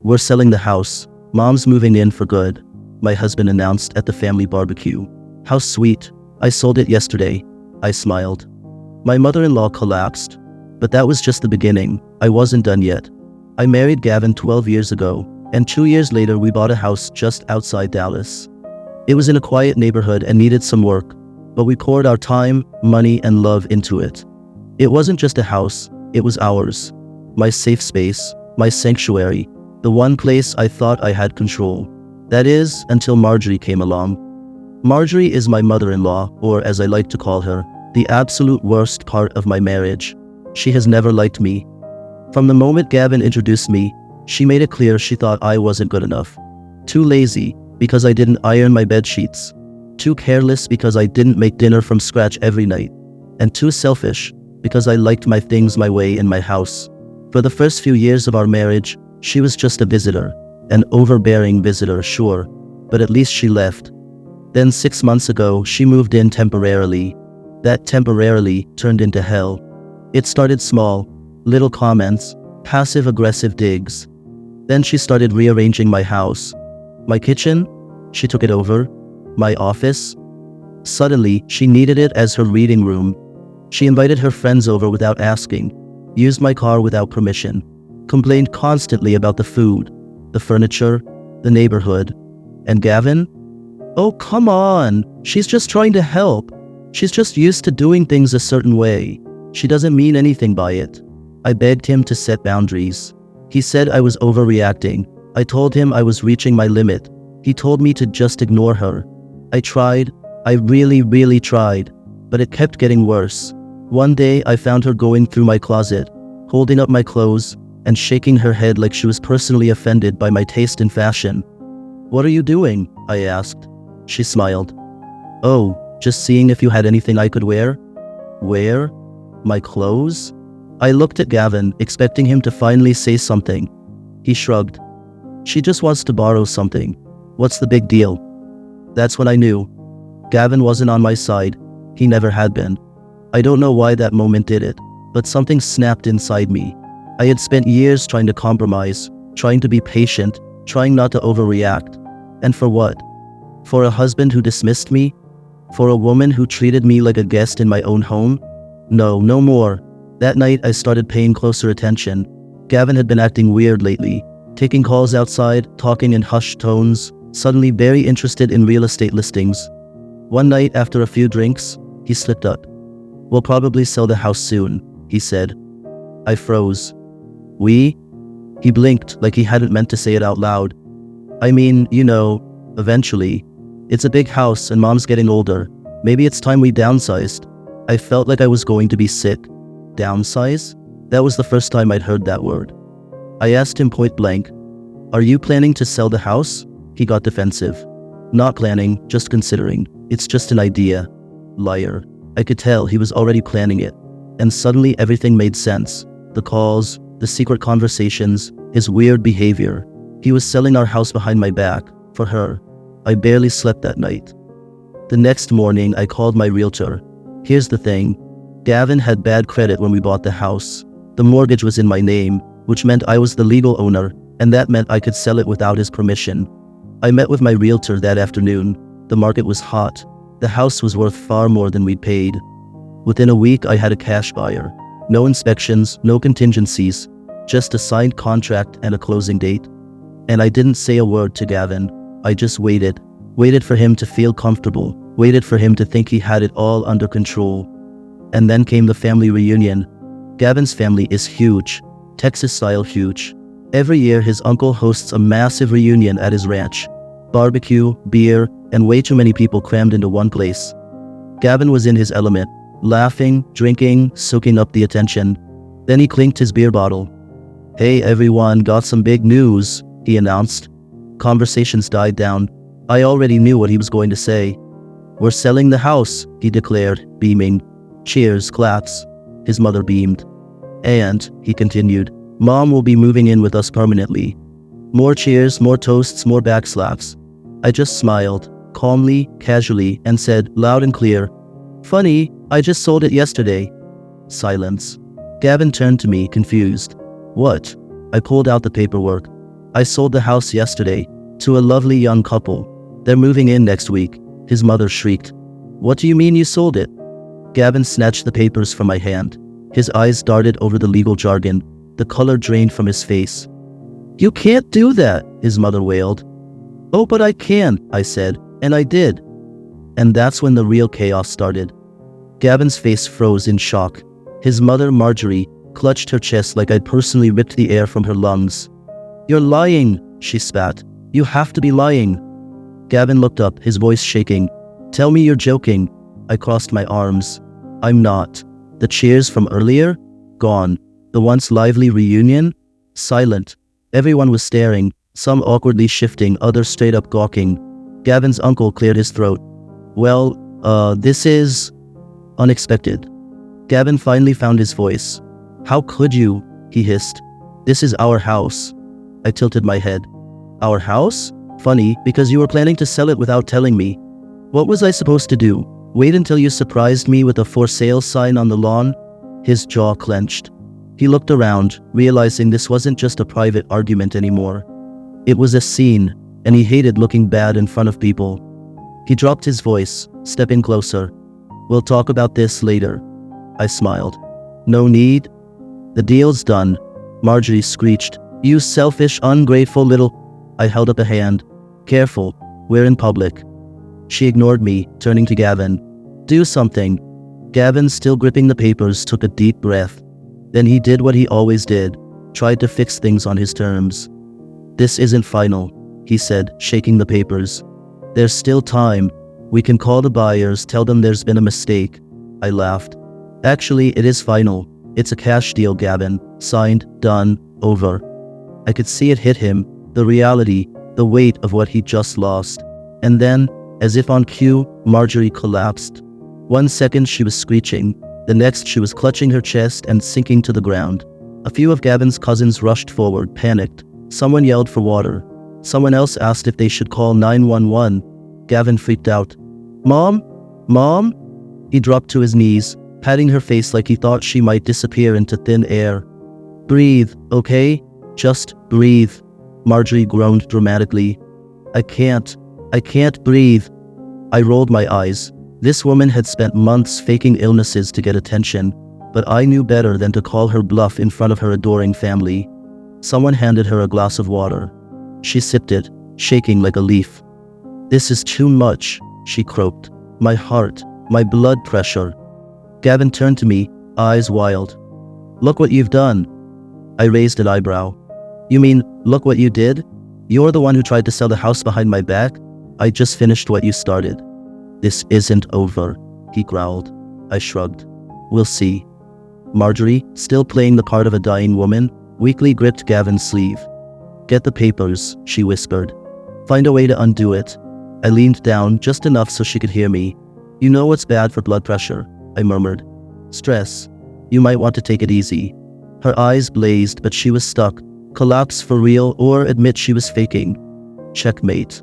We're selling the house. Mom's moving in for good, my husband announced at the family barbecue. How sweet. I sold it yesterday. I smiled. My mother-in-law collapsed. But that was just the beginning. I wasn't done yet. I married Gavin 12 years ago, and 2 years later we bought a house just outside Dallas. It was in a quiet neighborhood and needed some work, but we poured our time, money, and love into it. It wasn't just a house, it was ours. My safe space, my sanctuary, the one place I thought I had control. That is, until Marjorie came along. Marjorie is my mother-in-law, or as I like to call her, the absolute worst part of my marriage. She has never liked me. From the moment Gavin introduced me, she made it clear she thought I wasn't good enough. Too lazy, because I didn't iron my bed sheets. Too careless because I didn't make dinner from scratch every night. And too selfish, because I liked my things my way in my house. For the first few years of our marriage, she was just a visitor. An overbearing visitor, sure, but at least she left. Then 6 months ago, she moved in temporarily. That temporarily turned into hell. It started small, little comments, passive-aggressive digs. Then she started rearranging my house. My kitchen, she took it over. My office. Suddenly, she needed it as her reading room. She invited her friends over without asking, used my car without permission, complained constantly about the food, the furniture, the neighborhood. And Gavin? Oh, come on! She's just trying to help. She's just used to doing things a certain way. She doesn't mean anything by it. I begged him to set boundaries. He said I was overreacting. I told him I was reaching my limit. He told me to just ignore her. I tried. I really tried. But it kept getting worse. One day I found her going through my closet, holding up my clothes, and shaking her head like she was personally offended by my taste in fashion. "What are you doing?" I asked. She smiled. "Oh, just seeing if you had anything I could wear." "Wear? My clothes?" I looked at Gavin, expecting him to finally say something. He shrugged. "She just wants to borrow something. What's the big deal?" That's when I knew. Gavin wasn't on my side. He never had been. I don't know why that moment did it, but something snapped inside me. I had spent years trying to compromise, trying to be patient, trying not to overreact. And for what? For a husband who dismissed me? For a woman who treated me like a guest in my own home? No, no more. That night I started paying closer attention. Gavin had been acting weird lately, taking calls outside, talking in hushed tones, suddenly very interested in real estate listings. One night after a few drinks, he slipped up. "We'll probably sell the house soon," he said. I froze. "We?" He blinked like he hadn't meant to say it out loud. "I mean, eventually. It's a big house and Mom's getting older. Maybe it's time we downsized." I felt like I was going to be sick. Downsize? That was the first time I'd heard that word. I asked him point blank, "Are you planning to sell the house?" He got defensive. "Not planning, just considering. It's just an idea." Liar. I could tell he was already planning it. And suddenly everything made sense. The calls, the secret conversations, his weird behavior. He was selling our house behind my back, for her. I barely slept that night. The next morning, I called my realtor. Here's the thing. Gavin had bad credit when we bought the house. The mortgage was in my name, which meant I was the legal owner, and that meant I could sell it without his permission. I met with my realtor that afternoon. The market was hot. The house was worth far more than we'd paid. Within a week, I had a cash buyer. No inspections, no contingencies, just a signed contract and a closing date. And I didn't say a word to Gavin. I just waited. Waited for him to feel comfortable. Waited for him to think he had it all under control. And then came the family reunion. Gavin's family is huge, Texas-style huge. Every year, his uncle hosts a massive reunion at his ranch. Barbecue, beer, and way too many people crammed into one place. Gavin was in his element, laughing, drinking, soaking up the attention. Then he clinked his beer bottle. "Hey everyone, got some big news," he announced. Conversations died down. I already knew what he was going to say. "We're selling the house," he declared, beaming. Cheers, claps. His mother beamed. "And," he continued, "Mom will be moving in with us permanently." More cheers, more toasts, more backslaps. I just smiled, calmly, casually, and said, loud and clear, "Funny, I just sold it yesterday." Silence. Gavin turned to me, confused. "What?" I pulled out the paperwork. I sold the house yesterday to a lovely young couple. They're moving in next week, his mother shrieked. What do you mean you sold it? Gavin snatched the papers from my hand. His eyes darted over the legal jargon. The color drained from his face. You can't do that, his mother wailed. Oh, but I can, I said, and I did. And that's when the real chaos started. Gavin's face froze in shock. His mother, Marjorie, clutched her chest like I'd personally ripped the air from her lungs. You're lying, she spat. You have to be lying. Gavin looked up, his voice shaking. Tell me you're joking. I crossed my arms. I'm not. The cheers from earlier? Gone. The once lively reunion? Silent. Everyone was staring, some awkwardly shifting, others straight up gawking. Gavin's uncle cleared his throat. Well, this is unexpected. Gavin finally found his voice. How could you? He hissed. This is our house. I tilted my head. Our house? Funny, because you were planning to sell it without telling me. What was I supposed to do? Wait until you surprised me with a for sale sign on the lawn? His jaw clenched. He looked around, realizing this wasn't just a private argument anymore. It was a scene, and he hated looking bad in front of people. He dropped his voice, stepping closer. We'll talk about this later. I smiled. No need. The deal's done. Marjorie screeched. You selfish, ungrateful little... I held up a hand. Careful, we're in public. She ignored me, turning to Gavin. Do something. Gavin, still gripping the papers, took a deep breath. Then he did what he always did, tried to fix things on his terms. This isn't final, he said, shaking the papers. There's still time. We can call the buyers, tell them there's been a mistake. I laughed. Actually, it is final. It's a cash deal, Gavin. Signed, done, over. I could see it hit him, the reality, the weight of what he'd just lost. And then, as if on cue, Marjorie collapsed. 1 second she was screeching. The next she was clutching her chest and sinking to the ground. A few of Gavin's cousins rushed forward, panicked. Someone yelled for water. Someone else asked if they should call 911. Gavin freaked out. Mom? Mom? He dropped to his knees, patting her face like he thought she might disappear into thin air. Breathe, okay? Just breathe. Marjorie groaned dramatically. I can't breathe. I rolled my eyes. This woman had spent months faking illnesses to get attention, but I knew better than to call her bluff in front of her adoring family. Someone handed her a glass of water. She sipped it, shaking like a leaf. This is too much, she croaked. My heart, my blood pressure. Gavin turned to me, eyes wild. Look what you've done. I raised an eyebrow. You mean, look what you did? You're the one who tried to sell the house behind my back? I just finished what you started. This isn't over, he growled. I shrugged. We'll see. Marjorie, still playing the part of a dying woman, weakly gripped Gavin's sleeve. Get the papers, she whispered. Find a way to undo it. I leaned down just enough so she could hear me. You know what's bad for blood pressure, I murmured. Stress. You might want to take it easy. Her eyes blazed, but she was stuck. Collapse for real or admit she was faking. Checkmate.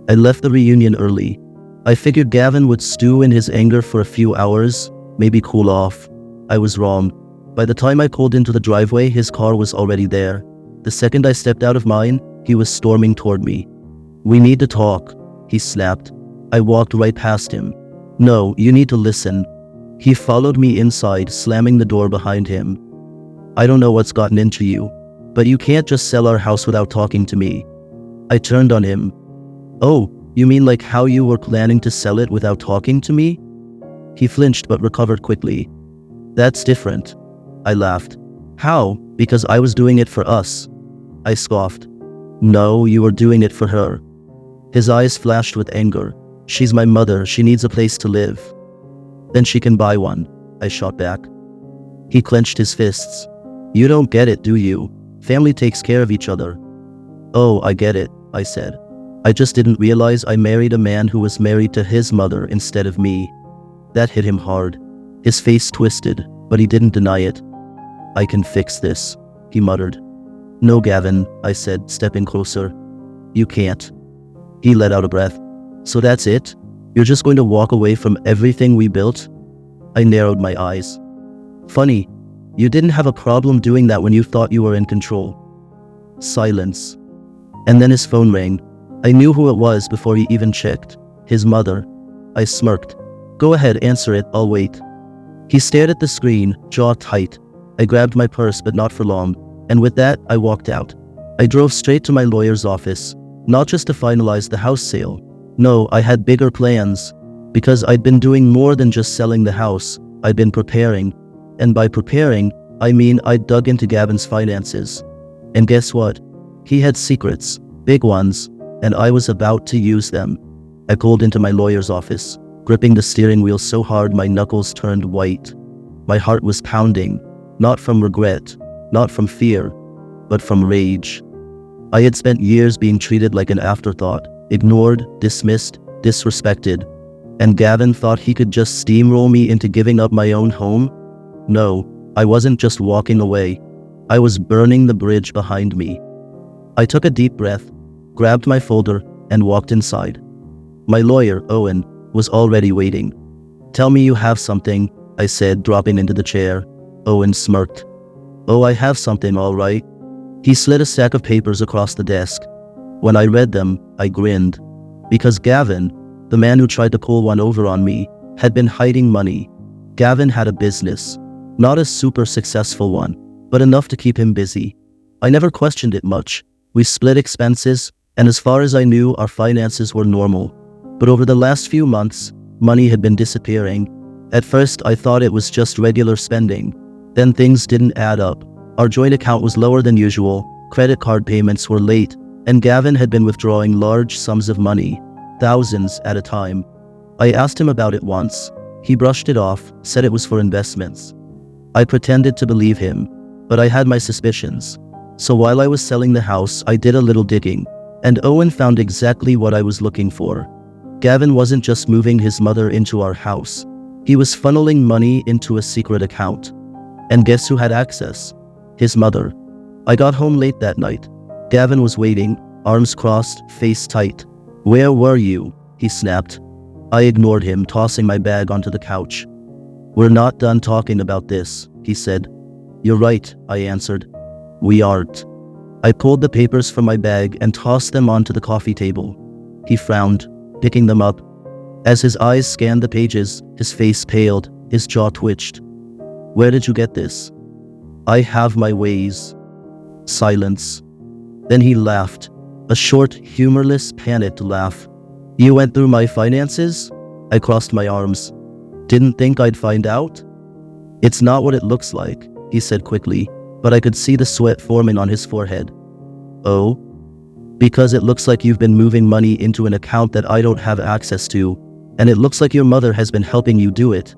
I left the reunion early. I figured Gavin would stew in his anger for a few hours, maybe cool off. I was wrong. By the time I pulled into the driveway, his car was already there. The second I stepped out of mine, he was storming toward me. We need to talk, he snapped. I walked right past him. No, you need to listen. He followed me inside, slamming the door behind him. I don't know what's gotten into you, but you can't just sell our house without talking to me. I turned on him. Oh, you mean like how you were planning to sell it without talking to me? He flinched but recovered quickly. That's different. I laughed. How? Because I was doing it for us. I scoffed. No, you were doing it for her. His eyes flashed with anger. She's my mother. She needs a place to live. Then she can buy one, I shot back. He clenched his fists. You don't get it, do you? Family takes care of each other. Oh, I get it, I said. I just didn't realize I married a man who was married to his mother instead of me. That hit him hard. His face twisted, but he didn't deny it. I can fix this, he muttered. No, Gavin, I said, stepping closer. You can't. He let out a breath. So that's it? You're just going to walk away from everything we built? I narrowed my eyes. Funny, you didn't have a problem doing that when you thought you were in control. Silence. And then his phone rang. I knew who it was before he even checked. His mother. I smirked. Go ahead, answer it, I'll wait. He stared at the screen, jaw tight. I grabbed my purse, but not for long, and with that, I walked out. I drove straight to my lawyer's office, not just to finalize the house sale. No, I had bigger plans. Because I'd been doing more than just selling the house, I'd been preparing. And by preparing, I mean I'd dug into Gavin's finances. And guess what? He had secrets, big ones, and I was about to use them. I pulled into my lawyer's office, gripping the steering wheel so hard my knuckles turned white. My heart was pounding, not from regret, not from fear, but from rage. I had spent years being treated like an afterthought, ignored, dismissed, disrespected, and Gavin thought he could just steamroll me into giving up my own home? No, I wasn't just walking away. I was burning the bridge behind me. I took a deep breath, grabbed my folder, and walked inside. My lawyer, Owen, was already waiting. Tell me you have something, I said, dropping into the chair. Owen smirked. Oh, I have something, all right. He slid a stack of papers across the desk. When I read them, I grinned. Because Gavin, the man who tried to pull one over on me, had been hiding money. Gavin had a business. Not a super successful one, but enough to keep him busy. I never questioned it much. We split expenses, and as far as I knew, our finances were normal. But over the last few months, money had been disappearing. At first, I thought it was just regular spending. Then things didn't add up. Our joint account was lower than usual, credit card payments were late, and Gavin had been withdrawing large sums of money, thousands at a time. I asked him about it once. He brushed it off, said it was for investments. I pretended to believe him, but I had my suspicions. So while I was selling the house, I did a little digging, and Owen found exactly what I was looking for. Gavin wasn't just moving his mother into our house. He was funneling money into a secret account. And guess who had access? His mother. I got home late that night. Gavin was waiting, arms crossed, face tight. Where were you? He snapped. I ignored him, tossing my bag onto the couch. We're not done talking about this, he said. You're right, I answered. We aren't. I pulled the papers from my bag and tossed them onto the coffee table. He frowned, picking them up. As his eyes scanned the pages, his face paled, his jaw twitched. Where did you get this? I have my ways. Silence. Then he laughed, a short, humorless, panicked laugh. You went through my finances? I crossed my arms. Didn't think I'd find out? It's not what it looks like, he said quickly, but I could see the sweat forming on his forehead. Oh? Because it looks like you've been moving money into an account that I don't have access to, and it looks like your mother has been helping you do it.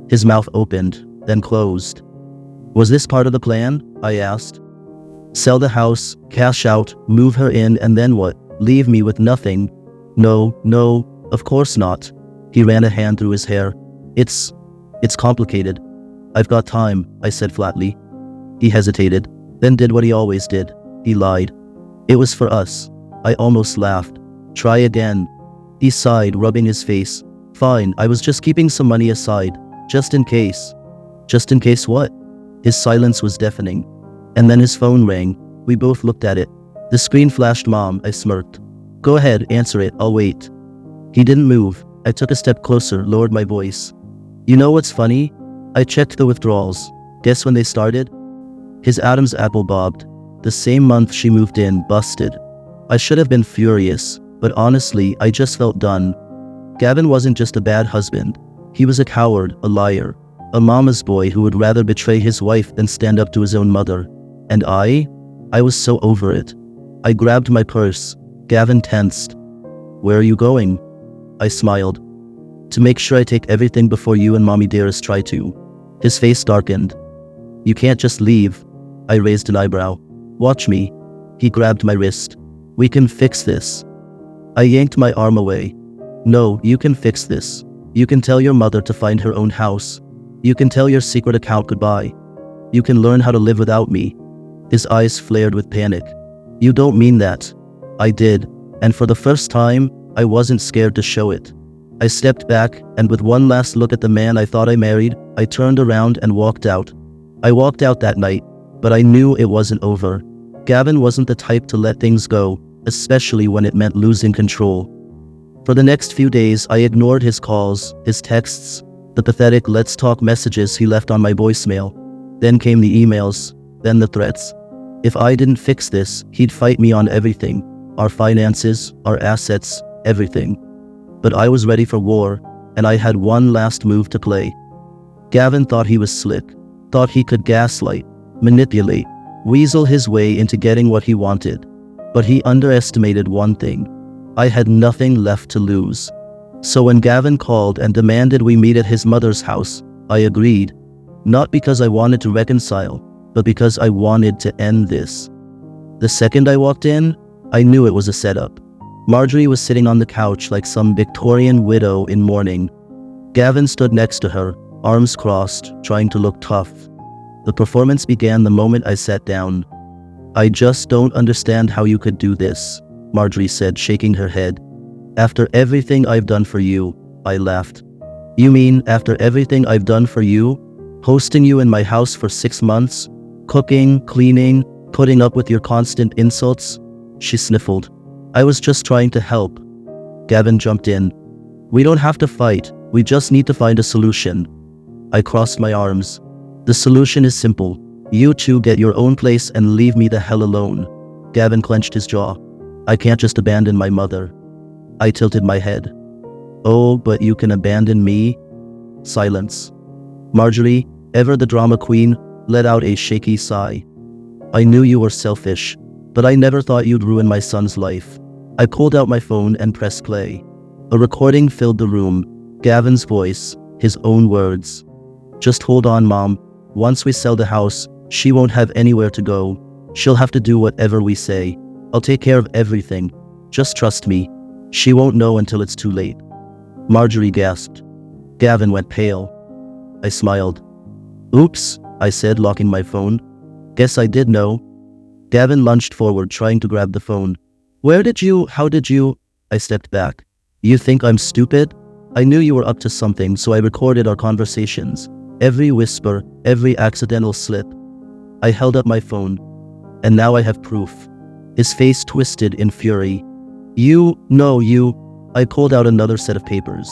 His mouth opened, then closed. Was this part of the plan? I asked. Sell the house, cash out, move her in, and then what? Leave me with nothing? No, of course not. He ran a hand through his hair. It's complicated. I've got time, I said flatly. He hesitated, then did what he always did. He lied. It was for us. I almost laughed. Try again. He sighed, rubbing his face. Fine, I was just keeping some money aside, just in case. Just in case what? His silence was deafening. And then his phone rang. We both looked at it. The screen flashed Mom, I smirked. Go ahead, answer it, I'll wait. He didn't move. I took a step closer, lowered my voice. You know what's funny? I checked the withdrawals. Guess when they started? His Adam's apple bobbed. The same month she moved in, busted. I should have been furious, but honestly, I just felt done. Gavin wasn't just a bad husband. He was a coward, a liar, a mama's boy who would rather betray his wife than stand up to his own mother. And I was so over it. I grabbed my purse. Gavin tensed. Where are you going? I smiled. To make sure I take everything before you and Mommy Dearest try to. His face darkened. You can't just leave. I raised an eyebrow. Watch me. He grabbed my wrist. We can fix this. I yanked my arm away. No, you can fix this. You can tell your mother to find her own house. You can tell your secret account goodbye. You can learn how to live without me. His eyes flared with panic. You don't mean that. I did, and for the first time, I wasn't scared to show it. I stepped back, and with one last look at the man I thought I married, I turned around and walked out. I walked out that night, but I knew it wasn't over. Gavin wasn't the type to let things go, especially when it meant losing control. For the next few days, I ignored his calls, his texts, the pathetic "let's talk" messages he left on my voicemail. Then came the emails, then the threats. If I didn't fix this, he'd fight me on everything: our finances, our assets, everything. But I was ready for war, and I had one last move to play. Gavin thought he was slick, thought he could gaslight, manipulate, weasel his way into getting what he wanted. But he underestimated one thing: I had nothing left to lose. So when Gavin called and demanded we meet at his mother's house, I agreed. Not because I wanted to reconcile, but because I wanted to end this. The second I walked in, I knew it was a setup. Marjorie was sitting on the couch like some Victorian widow in mourning. Gavin stood next to her, arms crossed, trying to look tough. The performance began the moment I sat down. "I just don't understand how you could do this," Marjorie said, shaking her head. "After everything I've done for you," I laughed. "You mean after everything I've done for you? Hosting you in my house for 6 months? Cooking, cleaning, putting up with your constant insults?" She sniffled. "I was just trying to help." Gavin jumped in. "We don't have to fight. We just need to find a solution." I crossed my arms. "The solution is simple. You two get your own place and leave me the hell alone." Gavin clenched his jaw. "I can't just abandon my mother." I tilted my head. "Oh, but you can abandon me?" Silence. Marjorie, ever the drama queen, let out a shaky sigh. "I knew you were selfish, but I never thought you'd ruin my son's life." I pulled out my phone and pressed play. A recording filled the room. Gavin's voice, his own words. "Just hold on, Mom. Once we sell the house, she won't have anywhere to go. She'll have to do whatever we say. I'll take care of everything. Just trust me. She won't know until it's too late." Marjorie gasped. Gavin went pale. I smiled. "Oops," I said, locking my phone. "Guess I did know." Gavin lunged forward, trying to grab the phone. How did you?" I stepped back. "You think I'm stupid? I knew you were up to something, so I recorded our conversations. Every whisper, every accidental slip." I held up my phone. "And now I have proof." His face twisted in fury. You. I pulled out another set of papers.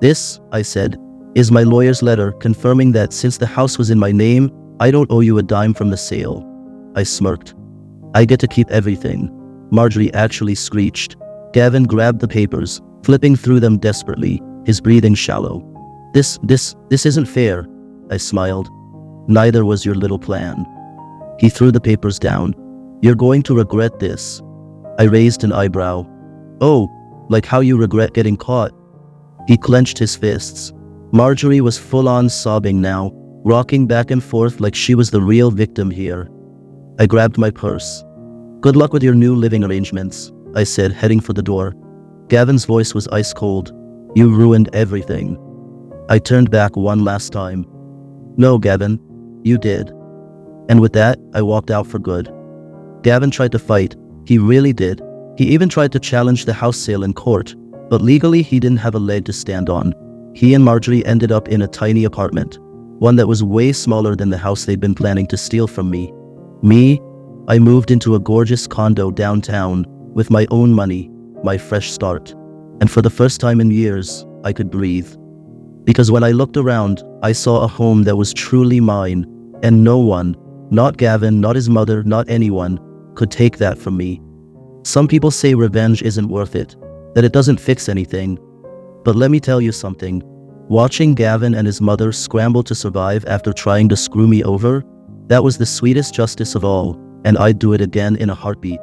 "This," I said, "is my lawyer's letter confirming that since the house was in my name, I don't owe you a dime from the sale." I smirked. "I get to keep everything." Marjorie actually screeched. Gavin grabbed the papers, flipping through them desperately, his breathing shallow. This isn't fair." I smiled. "Neither was your little plan." He threw the papers down. "You're going to regret this." I raised an eyebrow. "Oh, like how you regret getting caught?" He clenched his fists. Marjorie was full-on sobbing now, rocking back and forth like she was the real victim here. I grabbed my purse. "Good luck with your new living arrangements," I said, heading for the door. Gavin's voice was ice cold. "You ruined everything." I turned back one last time. "No, Gavin, you did." And with that, I walked out for good. Gavin tried to fight. He really did. He even tried to challenge the house sale in court, but legally he didn't have a leg to stand on. He and Marjorie ended up in a tiny apartment, one that was way smaller than the house they'd been planning to steal from me. I moved into a gorgeous condo downtown with my own money, my fresh start. And for the first time in years, I could breathe. Because when I looked around, I saw a home that was truly mine, and no one, not Gavin, not his mother, not anyone, could take that from me. Some people say revenge isn't worth it, that it doesn't fix anything. But let me tell you something. Watching Gavin and his mother scramble to survive after trying to screw me over, that was the sweetest justice of all, and I'd do it again in a heartbeat.